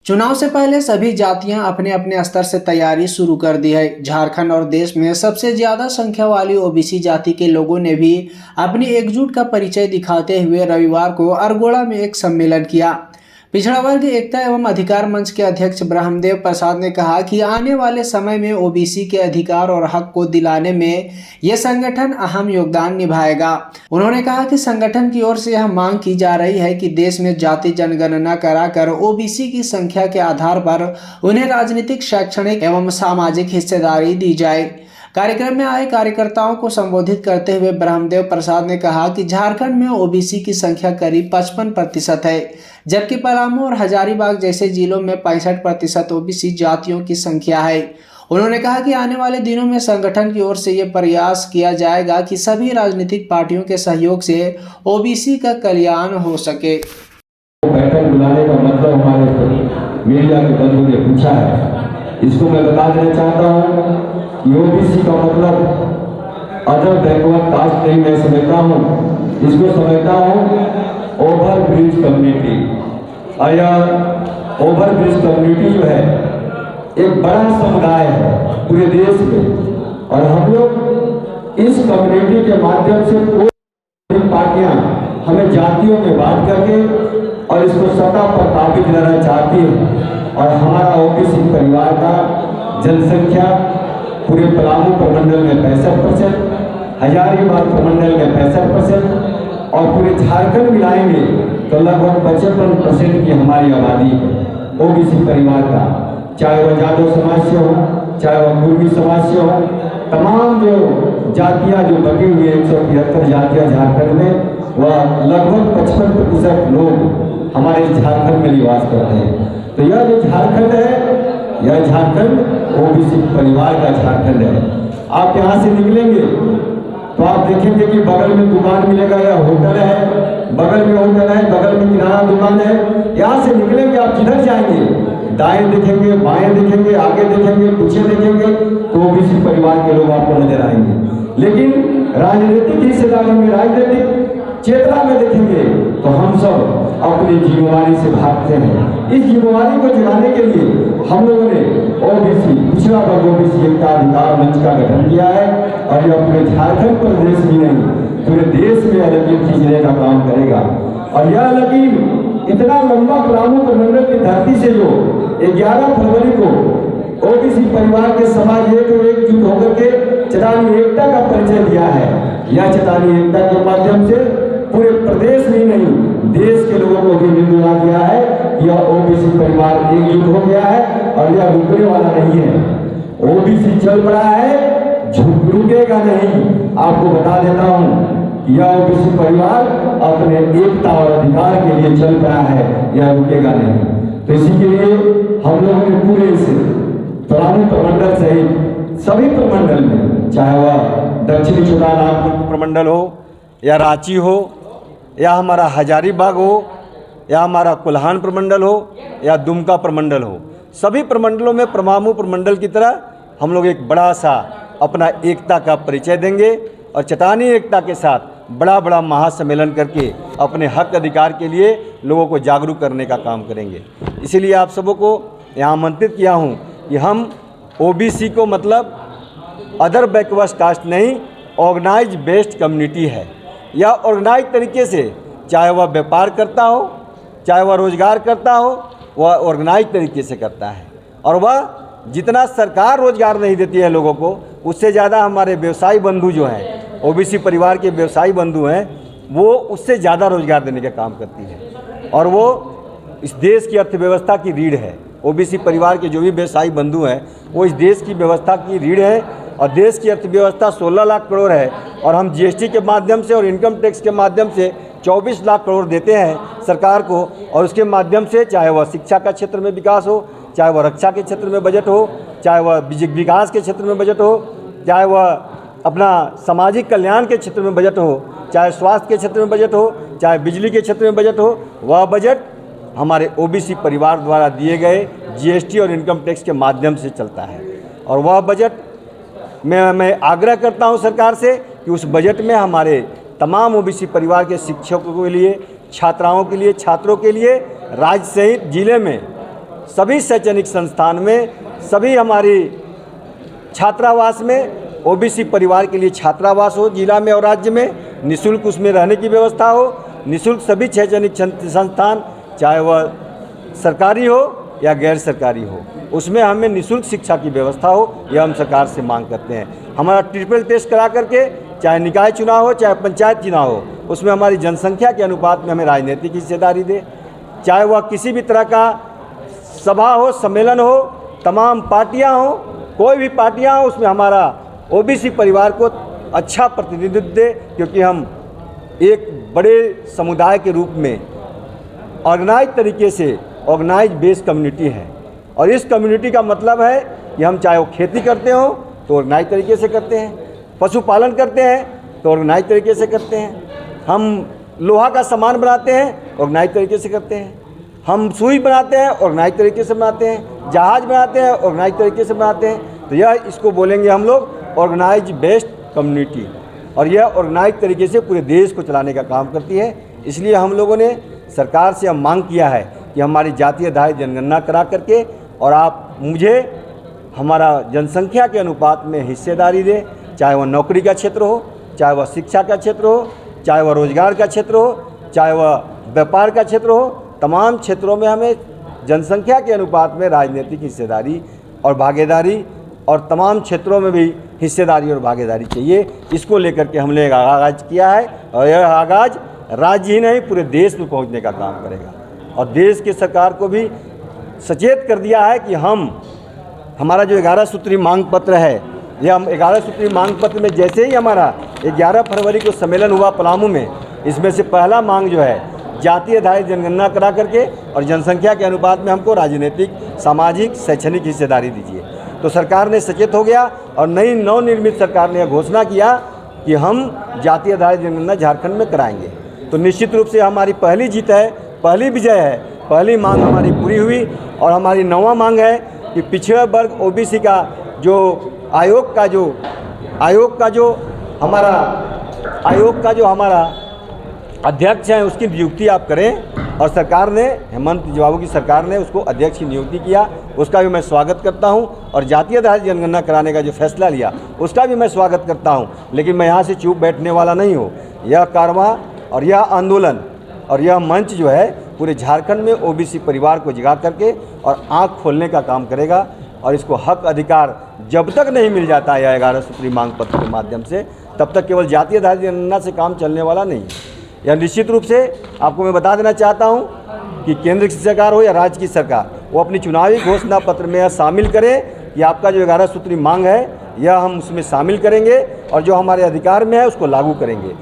चुनाव से पहले सभी जातियां अपने अपने स्तर से तैयारी शुरू कर दी है। झारखंड और देश में सबसे ज्यादा संख्या वाली ओबीसी जाति के लोगों ने भी अपनी एकजुट का परिचय दिखाते हुए रविवार को अरगोड़ा में एक सम्मेलन किया। पिछड़ा वर्ग एकता एवं अधिकार मंच के अध्यक्ष ब्रह्मदेव प्रसाद ने कहा कि आने वाले समय में ओबीसी के अधिकार और हक को दिलाने में यह संगठन अहम योगदान निभाएगा। उन्होंने कहा कि संगठन की ओर से यह मांग की जा रही है कि देश में जाति जनगणना कराकर ओबीसी की संख्या के आधार पर उन्हें राजनीतिक, शैक्षणिक एवं सामाजिक हिस्सेदारी दी जाए। कार्यक्रम में आए कार्यकर्ताओं को संबोधित करते हुए ब्रह्मदेव प्रसाद ने कहा कि झारखंड में ओबीसी की संख्या करीब 55% है, जबकि पलामू और हजारीबाग जैसे जिलों में 65% ओबीसी जातियों की संख्या है। उन्होंने कहा कि आने वाले दिनों में संगठन की ओर से ये प्रयास किया जाएगा कि सभी राजनीतिक पार्टियों के सहयोग से ओबीसी का कल्याण हो सके। बैठक बुलाने का मतलब हमारे मीडिया के बंधु ने पूछा है, इसको मैं बता देना चाहता हूँ। ओबीसी का मतलब अदर बैकवर्ड कास्ट नहीं मैं समझता हूँ, इसको समझता हूँ over bridge community. Over bridge community जो है एक बड़ा समुदाय है पूरे देश में, और हम लोग इस कम्युनिटी के माध्यम से कोई पार्टियां हमें जातियों में बांट करके और इसको सत्ता पर काबिज रहना चाहती है। और हमारा ओबीसी परिवार का जनसंख्या पूरे पलामू प्रमंडल में 65%, हजारीबाग प्रमंडल में 65% और पूरे झारखंड मिलाएंगे तो लगभग 55% की हमारी आबादी है ओबीसी परिवार का। चाहे वह यादव समाज से हो, चाहे वह कुर्मी समाज से हो, तमाम जो जातियाँ जो बटी हुई 173 जातियाँ झारखंड में, वह लगभग 55% लोग हमारे झारखंड में निवास करते हैं। तो यह जो झारखंड है, यह झारखंड ओबीसी परिवार का झारखंड है। आप यहाँ से निकलेंगे तो आप देखेंगे कि बगल में दुकान मिलेगा या होटल है, बगल में होटल है, बगल में किराना दुकान है। यहाँ से निकलेंगे आप जिधर जाएंगे, दाएं देखेंगे, बाएं देखेंगे, आगे देखेंगे, पीछे देखेंगे, तो ओबीसी परिवार के लोग आपको नजर आएंगे। लेकिन राजनीतिक हिस्सेदारी में, राजनीतिक चेतना में देखेंगे तो हम सब अपनी जिम्मेवारी से भागते हैं। इस जिम्मेवारी को जगाने के लिए हम लोगों ने ओबीसी पिछड़ा वर्ग ओबीसी एकता अधिकार मंच का गठन किया है, और ये अपने झारखंड प्रदेश ही नहीं पूरे देश में लकीर खींचने का काम करेगा। और यह लकीर इतना लंबा पलामू प्रमंडल की धरती से जो 11 फरवरी को ओबीसी परिवार के समाज एकजुट होकर के चटानी एकता का परिचय दिया है। यह चटानी एकता के माध्यम से पूरे प्रदेश में नहीं देश के लोगों को भी मिलवा दिया है। यह ओबीसी परिवार एकजुट हो गया है और यह रुकने वाला नहीं है। ओबीसी चल पड़ा है, रुकेगा नहीं। आपको बता देता हूँ, यह ओबीसी परिवार अपने एकता और अधिकार के लिए चल पड़ा है, यह रुकेगा नहीं। तो इसी के लिए हम लोगों ने पूरे इस पलामू प्रमंडल सहित सभी प्रमंडल में, चाहे वह दक्षिणी छोटानागपुर प्रमंडल हो या रांची हो या हमारा हजारीबाग हो या हमारा कुल्हान प्रमंडल हो या दुमका प्रमंडल हो, सभी प्रमंडलों में पलामू प्रमंडल की तरह हम लोग एक बड़ा सा अपना एकता का परिचय देंगे और चटानी एकता के साथ बड़ा बड़ा महासम्मेलन करके अपने हक अधिकार के लिए लोगों को जागरूक करने का काम करेंगे। इसीलिए आप सबों को यहाँ आमंत्रित किया हूँ कि हम ओबीसी को मतलब अदर बैकवर्ड कास्ट नहीं, ऑर्गेनाइज बेस्ड कम्युनिटी है। या ऑर्गेनाइज तरीके से, चाहे वह व्यापार करता हो, चाहे वह रोजगार करता हो, वह ऑर्गेनाइज तरीके से करता है। और वह जितना सरकार रोजगार नहीं देती है लोगों को, उससे ज़्यादा हमारे व्यवसायी बंधु जो हैं, ओबीसी परिवार के व्यवसायी बंधु हैं, वो उससे ज़्यादा रोजगार देने का काम करती है। और वो इस देश की अर्थव्यवस्था की रीढ़ है। ओबीसी परिवार के जो भी व्यवसायी बंधु हैं, वो इस देश की व्यवस्था की रीढ़ है। और देश की अर्थव्यवस्था 16 लाख करोड़ है, और हम जीएसटी के माध्यम से और इनकम टैक्स के माध्यम से 24 लाख करोड़ देते हैं सरकार को। और उसके माध्यम से चाहे वह शिक्षा का क्षेत्र में विकास हो, चाहे वह रक्षा के क्षेत्र में बजट हो, चाहे वह विकास के क्षेत्र में बजट हो, चाहे वह अपना सामाजिक कल्याण के क्षेत्र में बजट हो, चाहे स्वास्थ्य के क्षेत्र में बजट हो, चाहे बिजली के क्षेत्र में बजट हो, वह बजट हमारे ओबीसी परिवार द्वारा दिए गए जीएसटी और इनकम टैक्स के माध्यम से चलता है। और वह बजट मैं आग्रह करता हूं सरकार से कि उस बजट में हमारे तमाम ओबीसी परिवार के शिक्षकों के लिए, छात्राओं के लिए, छात्रों के लिए राज्य सहित जिले में सभी शैक्षणिक संस्थान में, सभी हमारी छात्रावास में ओबीसी परिवार के लिए छात्रावास हो जिला में और राज्य में, निःशुल्क उसमें रहने की व्यवस्था हो, निःशुल्क सभी शैक्षणिक संस्थान चाहे वह सरकारी हो या गैर सरकारी हो, उसमें हमें निःशुल्क शिक्षा की व्यवस्था हो, यह हम सरकार से मांग करते हैं। हमारा ट्रिपल टेस्ट करा करके, चाहे निकाय चुनाव हो चाहे पंचायत चुनाव हो, उसमें हमारी जनसंख्या के अनुपात में हमें राजनीतिक हिस्सेदारी दे, चाहे वह किसी भी तरह का सभा हो, सम्मेलन हो, तमाम पार्टियां हो, कोई भी पार्टियां हो, उसमें हमारा ओबीसी परिवार को अच्छा प्रतिनिधित्व दे, क्योंकि हम एक बड़े समुदाय के रूप में ऑर्गेनाइज तरीके से ऑर्गेनाइज बेस्ड कम्युनिटी है। और इस कम्युनिटी का मतलब है कि हम चाहे वो खेती करते हो तो ऑर्गेनाइज तरीके से करते हैं, पशुपालन करते हैं तो ऑर्गेनाइज तरीके से करते हैं, हम लोहा का सामान बनाते हैं ऑर्गेनाइज तरीके से करते हैं, हम सुई बनाते हैं ऑर्गेनाइज तरीके से बनाते हैं, जहाज बनाते हैं ऑर्गेनाइज तरीके से बनाते हैं। तो यह इसको बोलेंगे हम लोग ऑर्गेनाइज बेस्ड कम्युनिटी, और यह ऑर्गेनाइज तरीके से पूरे देश को चलाने का काम करती है। इसलिए हम लोगों ने सरकार से हम मांग किया है कि हमारी जातीय आधारित जनगणना करा करके और आप मुझे हमारा जनसंख्या के अनुपात में हिस्सेदारी दें, चाहे वह नौकरी का क्षेत्र हो, चाहे वह शिक्षा का क्षेत्र हो, चाहे वह रोजगार का क्षेत्र हो, चाहे वह व्यापार का क्षेत्र हो, तमाम क्षेत्रों में हमें जनसंख्या के अनुपात में राजनीतिक हिस्सेदारी और भागीदारी और तमाम क्षेत्रों में भी हिस्सेदारी और भागीदारी चाहिए। इसको लेकर के हमने एक आगाज़ किया है और यह आगाज़ राज्य ही नहीं पूरे देश में पहुंचने का काम करेगा। और देश की सरकार को भी सचेत कर दिया है कि हमारा जो 11 सूत्री मांग पत्र है, यह 11 सूत्री मांग पत्र में जैसे ही हमारा 11 फरवरी को सम्मेलन हुआ पलामू में, इसमें से पहला मांग जो है जातीय आधारित जनगणना करा करके और जनसंख्या के अनुपात में हमको राजनीतिक, सामाजिक, शैक्षणिक हिस्सेदारी दीजिए। तो सरकार ने सचेत हो गया और नई नवनिर्मित सरकार ने घोषणा किया कि हम जातीय आधारित जनगणना झारखंड में कराएंगे। तो निश्चित रूप से हमारी पहली जीत है, पहली विजय है, पहली मांग हमारी पूरी हुई। और हमारी 9वां मांग है कि पिछड़े वर्ग ओबीसी का जो आयोग का जो हमारा अध्यक्ष हैं उसकी नियुक्ति आप करें। और सरकार ने, हेमंत बाबू की सरकार ने उसको अध्यक्ष की नियुक्ति किया, उसका भी मैं स्वागत करता हूं। और जातीय आधारित जनगणना कराने का जो फैसला लिया उसका भी मैं स्वागत करता हूं। लेकिन मैं यहाँ से चुप बैठने वाला नहीं हूँ। यह कारवां और यह आंदोलन और यह मंच जो है पूरे झारखंड में ओबीसी परिवार को जगा करके और आँख खोलने का काम करेगा। और इसको हक अधिकार जब तक नहीं मिल जाता है 11 सूत्री मांग पत्र के माध्यम से, तब तक केवल जातीय आधारित जनगणना से काम चलने वाला नहीं है। यह निश्चित रूप से आपको मैं बता देना चाहता हूं कि केंद्र की सरकार हो या राज्य की सरकार, वो अपनी चुनावी घोषणा पत्र में यह शामिल करे कि आपका जो 11 सूत्री मांग है यह हम उसमें शामिल करेंगे और जो हमारे अधिकार में है उसको लागू करेंगे।